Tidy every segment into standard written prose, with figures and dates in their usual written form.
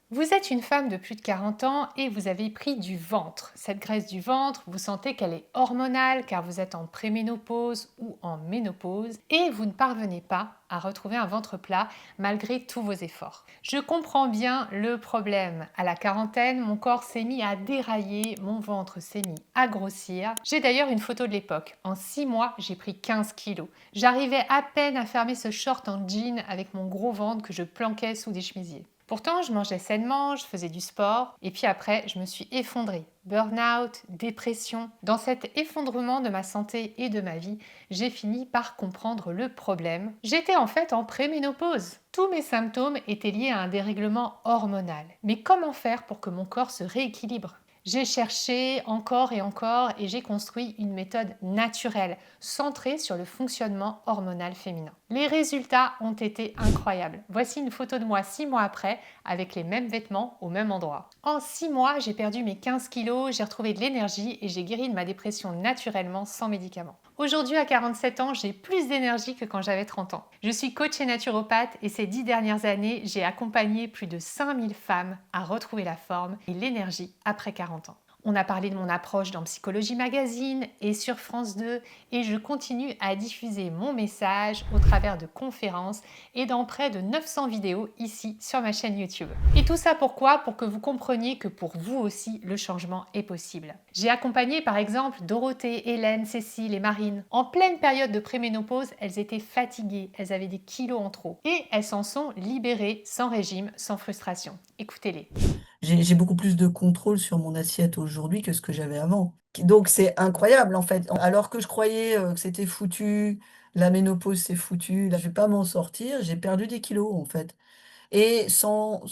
Vous êtes une femme de plus de 40 ans et vous avez pris du ventre. Cette graisse du ventre, vous sentez qu'elle est hormonale car vous êtes en préménopause ou en ménopause et vous ne parvenez pas à retrouver un ventre plat malgré tous vos efforts. Je comprends bien le problème. À la quarantaine, mon corps s'est mis à dérailler, mon ventre s'est mis à grossir. J'ai d'ailleurs une photo de l'époque. En 6 mois, j'ai pris 15 kilos. J'arrivais à peine à fermer ce short en jean avec mon gros ventre que je planquais sous des chemisiers. Pourtant, je mangeais sainement, je faisais du sport, et puis après, je me suis effondrée. Burn-out, dépression. Dans cet effondrement de ma santé et de ma vie, j'ai fini par comprendre le problème. J'étais en fait en préménopause. Tous mes symptômes étaient liés à un dérèglement hormonal. Mais comment faire pour que mon corps se rééquilibre? J'ai cherché encore et j'ai construit une méthode naturelle, centrée sur le fonctionnement hormonal féminin. Les résultats ont été incroyables. Voici une photo de moi 6 mois après, avec les mêmes vêtements au même endroit. En 6 mois, j'ai perdu mes 15 kilos, j'ai retrouvé de l'énergie et j'ai guéri de ma dépression naturellement sans médicaments. Aujourd'hui, à 47 ans, j'ai plus d'énergie que quand j'avais 30 ans. Je suis coach et naturopathe et ces 10 dernières années, j'ai accompagné plus de 5000 femmes à retrouver la forme et l'énergie après 40 ans. On a parlé de mon approche dans Psychologie Magazine et sur France 2 et je continue à diffuser mon message au travers de conférences et dans près de 900 vidéos ici sur ma chaîne YouTube. Et tout ça pourquoi? Pour que vous compreniez que pour vous aussi, le changement est possible. J'ai accompagné par exemple Dorothée, Hélène, Cécile et Marine. En pleine période de préménopause, elles étaient fatiguées, elles avaient des kilos en trop et elles s'en sont libérées sans régime, sans frustration. Écoutez-les. J'ai beaucoup plus de contrôle sur mon assiette aujourd'hui que ce que j'avais avant. Donc c'est incroyable en fait. Alors que je croyais, que c'était foutu, la ménopause c'est foutu, là je vais pas m'en sortir, j'ai perdu des kilos en fait et sans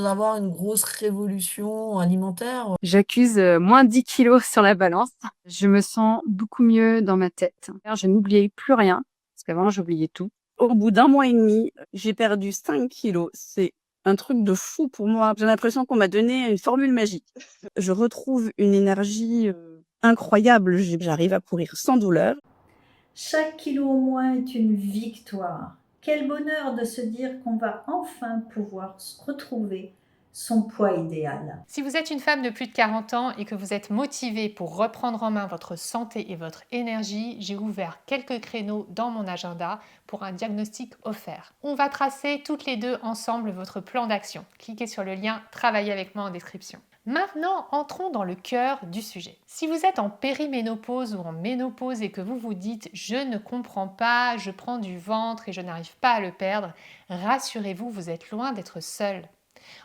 avoir une grosse révolution alimentaire. J'accuse moins 10 kilos sur la balance. Je me sens beaucoup mieux dans ma tête. Je n'oubliais plus rien, parce qu'avant j'oubliais tout. Au bout d'un mois et demi, j'ai perdu 5 kilos. C'est un truc de fou pour moi. J'ai l'impression qu'on m'a donné une formule magique. Je retrouve une énergie incroyable. J'arrive à courir sans douleur. Chaque kilo au moins est une victoire. Quel bonheur de se dire qu'on va enfin pouvoir retrouver son poids idéal. Si vous êtes une femme de plus de 40 ans et que vous êtes motivée pour reprendre en main votre santé et votre énergie, j'ai ouvert quelques créneaux dans mon agenda pour un diagnostic offert. On va tracer toutes les deux ensemble votre plan d'action. Cliquez sur le lien Travailler avec moi en description. Maintenant, entrons dans le cœur du sujet. Si vous êtes en périménopause ou en ménopause et que vous vous dites je ne comprends pas, je prends du ventre et je n'arrive pas à le perdre, rassurez-vous, vous êtes loin d'être seule.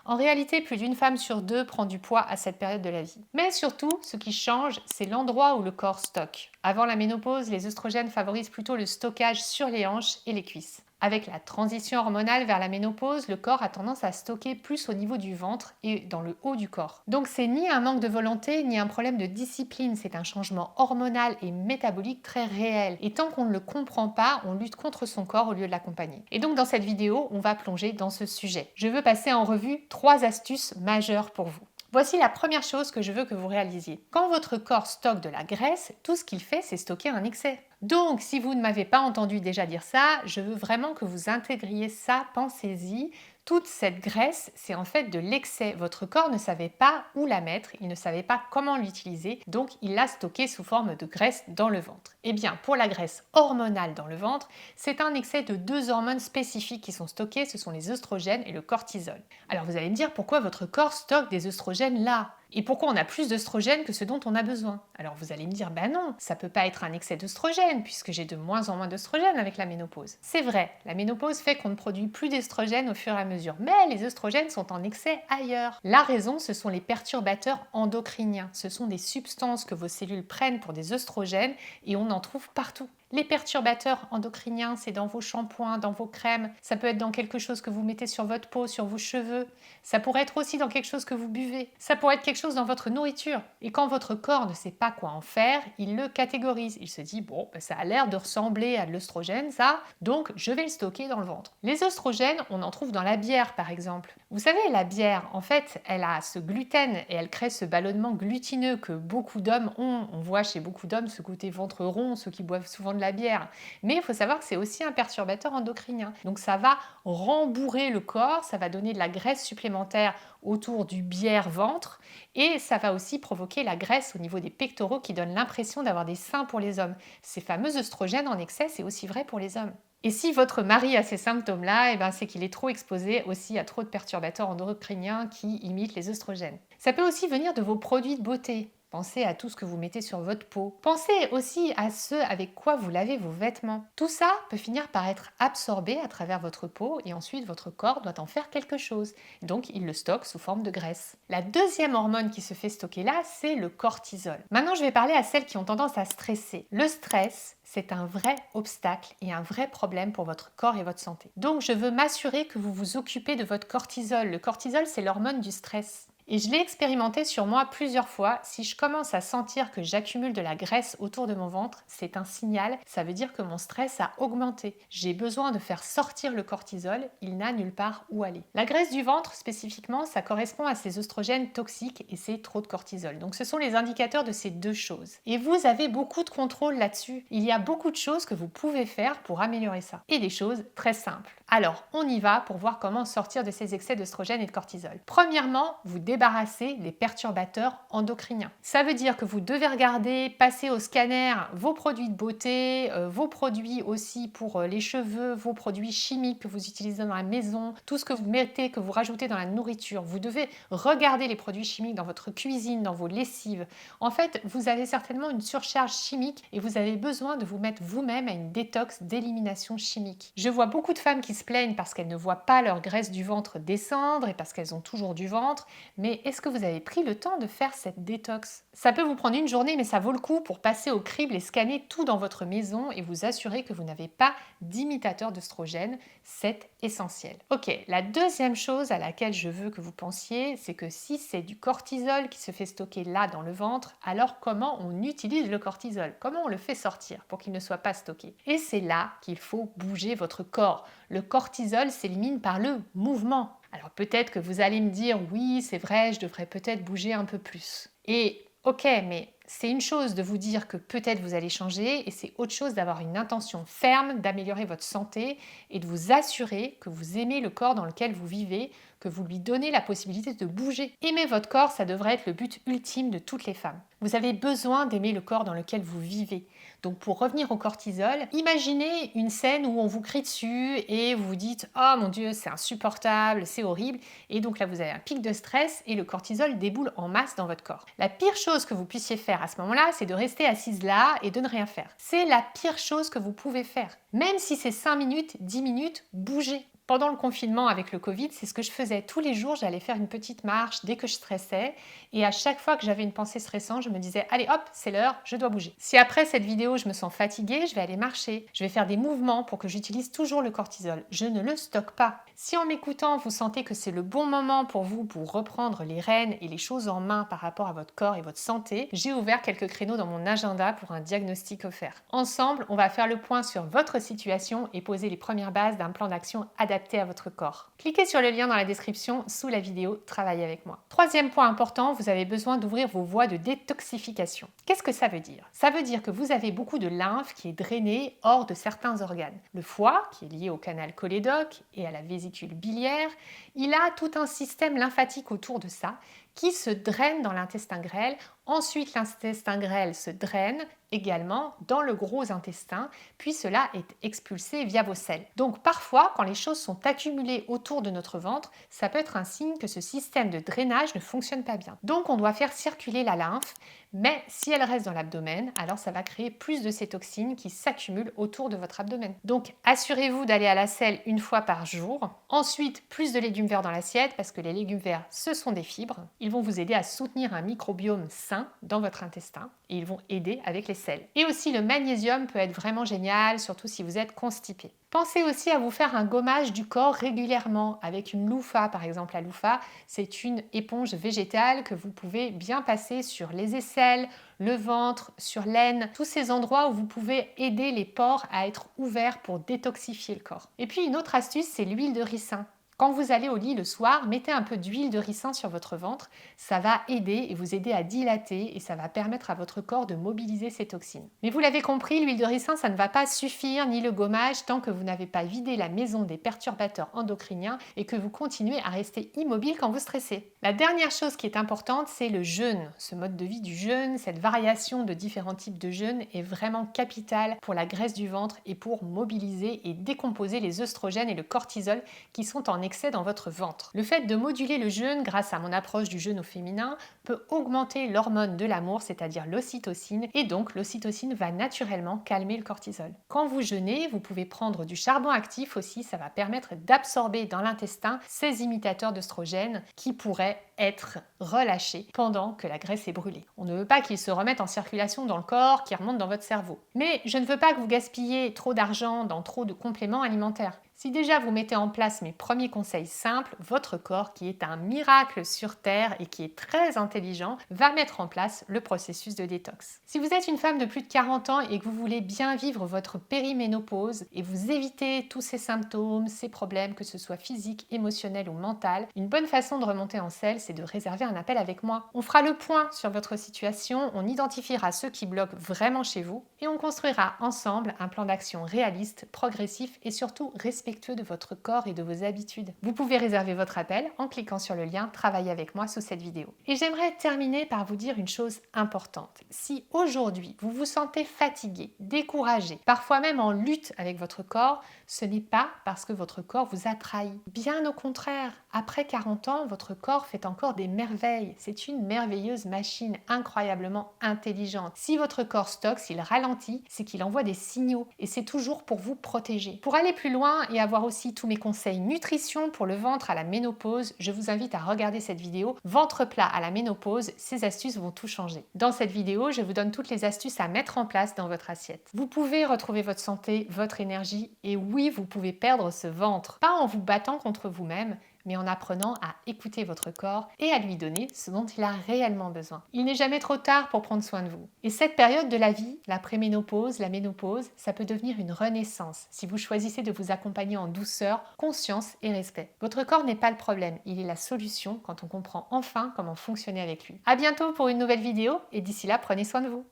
En réalité, plus d'une femme sur deux prend du poids à cette période de la vie. Mais surtout, ce qui change, c'est l'endroit où le corps stocke. Avant la ménopause, les œstrogènes favorisent plutôt le stockage sur les hanches et les cuisses. Avec la transition hormonale vers la ménopause, le corps a tendance à stocker plus au niveau du ventre et dans le haut du corps. Donc c'est ni un manque de volonté, ni un problème de discipline, c'est un changement hormonal et métabolique très réel. Et tant qu'on ne le comprend pas, on lutte contre son corps au lieu de l'accompagner. Et donc dans cette vidéo, on va plonger dans ce sujet. Je veux passer en revue 3 astuces majeures pour vous. Voici la première chose que je veux que vous réalisiez. Quand votre corps stocke de la graisse, tout ce qu'il fait, c'est stocker un excès. Donc, si vous ne m'avez pas entendu déjà dire ça, je veux vraiment que vous intégriez ça, pensez-y. Toute cette graisse, c'est en fait de l'excès. Votre corps ne savait pas où la mettre, il ne savait pas comment l'utiliser, donc il l'a stockée sous forme de graisse dans le ventre. Eh bien, pour la graisse hormonale dans le ventre, c'est un excès de 2 hormones spécifiques qui sont stockées, ce sont les œstrogènes et le cortisol. Alors vous allez me dire pourquoi votre corps stocke des œstrogènes là? Et pourquoi on a plus d'œstrogènes que ce dont on a besoin? Alors vous allez me dire, ben non, ça peut pas être un excès d'œstrogènes puisque j'ai de moins en moins d'œstrogènes avec la ménopause. C'est vrai, la ménopause fait qu'on ne produit plus d'œstrogènes au fur et à mesure, mais les œstrogènes sont en excès ailleurs. La raison, ce sont les perturbateurs endocriniens. Ce sont des substances que vos cellules prennent pour des œstrogènes et on en trouve partout. Les perturbateurs endocriniens, c'est dans vos shampoings, dans vos crèmes, ça peut être dans quelque chose que vous mettez sur votre peau, sur vos cheveux, ça pourrait être aussi dans quelque chose que vous buvez, ça pourrait être quelque chose dans votre nourriture. Et quand votre corps ne sait pas quoi en faire, il le catégorise. Il se dit, bon, ça a l'air de ressembler à de l'œstrogène, ça, donc je vais le stocker dans le ventre. Les œstrogènes, on en trouve dans la bière, par exemple. Vous savez, la bière, en fait, elle a ce gluten et elle crée ce ballonnement glutineux que beaucoup d'hommes ont. On voit chez beaucoup d'hommes ce côté ventre rond, ceux qui boivent souvent de la bière. Mais il faut savoir que c'est aussi un perturbateur endocrinien. Donc ça va rembourrer le corps, ça va donner de la graisse supplémentaire autour du bière-ventre et ça va aussi provoquer la graisse au niveau des pectoraux qui donne l'impression d'avoir des seins pour les hommes. Ces fameux œstrogènes en excès, c'est aussi vrai pour les hommes. Et si votre mari a ces symptômes-là, c'est qu'il est trop exposé aussi à trop de perturbateurs endocriniens qui imitent les œstrogènes. Ça peut aussi venir de vos produits de beauté. Pensez à tout ce que vous mettez sur votre peau. Pensez aussi à ce avec quoi vous lavez vos vêtements. Tout ça peut finir par être absorbé à travers votre peau et ensuite votre corps doit en faire quelque chose. Donc il le stocke sous forme de graisse. La deuxième hormone qui se fait stocker là, c'est le cortisol. Maintenant, je vais parler à celles qui ont tendance à stresser. Le stress, c'est un vrai obstacle et un vrai problème pour votre corps et votre santé. Donc je veux m'assurer que vous vous occupez de votre cortisol. Le cortisol, c'est l'hormone du stress. Et je l'ai expérimenté sur moi plusieurs fois. Si je commence à sentir que j'accumule de la graisse autour de mon ventre, c'est un signal. Ça veut dire que mon stress a augmenté. J'ai besoin de faire sortir le cortisol. Il n'a nulle part où aller. La graisse du ventre, spécifiquement, ça correspond à ces œstrogènes toxiques et c'est trop de cortisol. Donc ce sont les indicateurs de ces deux choses. Et vous avez beaucoup de contrôle là-dessus. Il y a beaucoup de choses que vous pouvez faire pour améliorer ça. Et des choses très simples. Alors, on y va pour voir comment sortir de ces excès d'œstrogènes et de cortisol. Premièrement, vous débarrasser des perturbateurs endocriniens. Ça veut dire que vous devez regarder, passer au scanner vos produits de beauté, vos produits aussi pour les cheveux, vos produits chimiques que vous utilisez dans la maison, tout ce que vous mettez, que vous rajoutez dans la nourriture. Vous devez regarder les produits chimiques dans votre cuisine, dans vos lessives. En fait, vous avez certainement une surcharge chimique et vous avez besoin de vous mettre vous-même à une détox d'élimination chimique. Je vois beaucoup de femmes qui se plaignent parce qu'elles ne voient pas leur graisse du ventre descendre et parce qu'elles ont toujours du ventre. Mais est-ce que vous avez pris le temps de faire cette détox? Ça peut vous prendre une journée, mais ça vaut le coup pour passer au crible et scanner tout dans votre maison et vous assurer que vous n'avez pas d'imitateur d'œstrogène. C'est essentiel. Ok, la deuxième chose à laquelle je veux que vous pensiez, c'est que si c'est du cortisol qui se fait stocker là dans le ventre, alors comment on utilise le cortisol? Comment on le fait sortir pour qu'il ne soit pas stocké? Et c'est là qu'il faut bouger votre corps. Le cortisol s'élimine par le mouvement. Alors peut-être que vous allez me dire, oui, c'est vrai, je devrais peut-être bouger un peu plus. Et ok, mais c'est une chose de vous dire que peut-être vous allez changer et c'est autre chose d'avoir une intention ferme d'améliorer votre santé et de vous assurer que vous aimez le corps dans lequel vous vivez, que vous lui donnez la possibilité de bouger. Aimer votre corps, ça devrait être le but ultime de toutes les femmes. Vous avez besoin d'aimer le corps dans lequel vous vivez. Donc pour revenir au cortisol, imaginez une scène où on vous crie dessus et vous vous dites « Oh mon Dieu, c'est insupportable, c'est horrible » et donc là vous avez un pic de stress et le cortisol déboule en masse dans votre corps. La pire chose que vous puissiez faire à ce moment-là, c'est de rester assise là et de ne rien faire. C'est la pire chose que vous pouvez faire. Même si c'est 5 minutes, 10 minutes, bougez. Pendant le confinement avec le Covid, c'est ce que je faisais. Tous les jours, j'allais faire une petite marche dès que je stressais. Et à chaque fois que j'avais une pensée stressante, je me disais « Allez hop, c'est l'heure, je dois bouger ». Si après cette vidéo, je me sens fatiguée, je vais aller marcher. Je vais faire des mouvements pour que j'utilise toujours le cortisol. Je ne le stocke pas. Si en m'écoutant, vous sentez que c'est le bon moment pour vous pour reprendre les rênes et les choses en main par rapport à votre corps et votre santé, j'ai ouvert quelques créneaux dans mon agenda pour un diagnostic offert. Ensemble, on va faire le point sur votre situation et poser les premières bases d'un plan d'action adapté à votre corps. Cliquez sur le lien dans la description sous la vidéo Travaillez avec moi. Troisième point important, vous avez besoin d'ouvrir vos voies de détoxification. Qu'est-ce que ça veut dire? Ça veut dire que vous avez beaucoup de lymphe qui est drainée hors de certains organes. Le foie, qui est lié au canal cholédoque et à la vésicule biliaire, il a tout un système lymphatique autour de ça qui se draine dans l'intestin grêle. Ensuite, l'intestin grêle se draine également dans le gros intestin, puis cela est expulsé via vos selles. Donc parfois, quand les choses sont accumulées autour de notre ventre, ça peut être un signe que ce système de drainage ne fonctionne pas bien. Donc on doit faire circuler la lymphe, mais si elle reste dans l'abdomen, alors ça va créer plus de ces toxines qui s'accumulent autour de votre abdomen. Donc assurez-vous d'aller à la selle une fois par jour. Ensuite, plus de légumes verts dans l'assiette, parce que les légumes verts, ce sont des fibres. Ils vont vous aider à soutenir un microbiome sain dans votre intestin et ils vont aider avec les selles. Et aussi le magnésium peut être vraiment génial, surtout si vous êtes constipé. Pensez aussi à vous faire un gommage du corps régulièrement avec une loofah par exemple. La loofah, c'est une éponge végétale que vous pouvez bien passer sur les aisselles, le ventre, sur l'aine, tous ces endroits où vous pouvez aider les pores à être ouverts pour détoxifier le corps. Et puis une autre astuce, c'est l'huile de ricin. Quand vous allez au lit le soir, mettez un peu d'huile de ricin sur votre ventre. Ça va aider et vous aider à dilater et ça va permettre à votre corps de mobiliser ces toxines. Mais vous l'avez compris, l'huile de ricin, ça ne va pas suffire, ni le gommage, tant que vous n'avez pas vidé la maison des perturbateurs endocriniens et que vous continuez à rester immobile quand vous stressez. La dernière chose qui est importante, c'est le jeûne. Ce mode de vie du jeûne, cette variation de différents types de jeûne est vraiment capitale pour la graisse du ventre et pour mobiliser et décomposer les œstrogènes et le cortisol qui sont en excès dans votre ventre. Le fait de moduler le jeûne grâce à mon approche du jeûne au féminin peut augmenter l'hormone de l'amour, c'est-à-dire l'ocytocine, et donc l'ocytocine va naturellement calmer le cortisol. Quand vous jeûnez, vous pouvez prendre du charbon actif aussi, ça va permettre d'absorber dans l'intestin ces imitateurs d'œstrogènes qui pourraient être relâchés pendant que la graisse est brûlée. On ne veut pas qu'ils se remettent en circulation dans le corps, qui remontent dans votre cerveau. Mais je ne veux pas que vous gaspilliez trop d'argent dans trop de compléments alimentaires. Si déjà vous mettez en place mes premiers conseils simples, votre corps, qui est un miracle sur Terre et qui est très intelligent, va mettre en place le processus de détox. Si vous êtes une femme de plus de 40 ans et que vous voulez bien vivre votre périménopause et vous éviter tous ces symptômes, ces problèmes, que ce soit physique, émotionnel ou mental, une bonne façon de remonter en selle, c'est de réserver un appel avec moi. On fera le point sur votre situation, on identifiera ceux qui bloquent vraiment chez vous et on construira ensemble un plan d'action réaliste, progressif et surtout respectueux de votre corps et de vos habitudes. Vous pouvez réserver votre appel en cliquant sur le lien Travailler avec moi sous cette vidéo. Et j'aimerais terminer par vous dire une chose importante. Si aujourd'hui vous vous sentez fatigué, découragé, parfois même en lutte avec votre corps, ce n'est pas parce que votre corps vous a trahi. Bien au contraire, après 40 ans, votre corps fait encore des merveilles. C'est une merveilleuse machine incroyablement intelligente. Si votre corps stocke, s'il ralentit, c'est qu'il envoie des signaux et c'est toujours pour vous protéger. Pour aller plus loin et avoir aussi tous mes conseils nutrition pour le ventre à la ménopause, je vous invite à regarder cette vidéo Ventre plat à la ménopause, ces astuces vont tout changer. Dans cette vidéo, je vous donne toutes les astuces à mettre en place dans votre assiette. Vous pouvez retrouver votre santé, votre énergie et oui, vous pouvez perdre ce ventre. Pas en vous battant contre vous-même, mais en apprenant à écouter votre corps et à lui donner ce dont il a réellement besoin. Il n'est jamais trop tard pour prendre soin de vous. Et cette période de la vie, la préménopause, la ménopause, ça peut devenir une renaissance si vous choisissez de vous accompagner en douceur, conscience et respect. Votre corps n'est pas le problème, il est la solution quand on comprend enfin comment fonctionner avec lui. À bientôt pour une nouvelle vidéo et d'ici là, prenez soin de vous.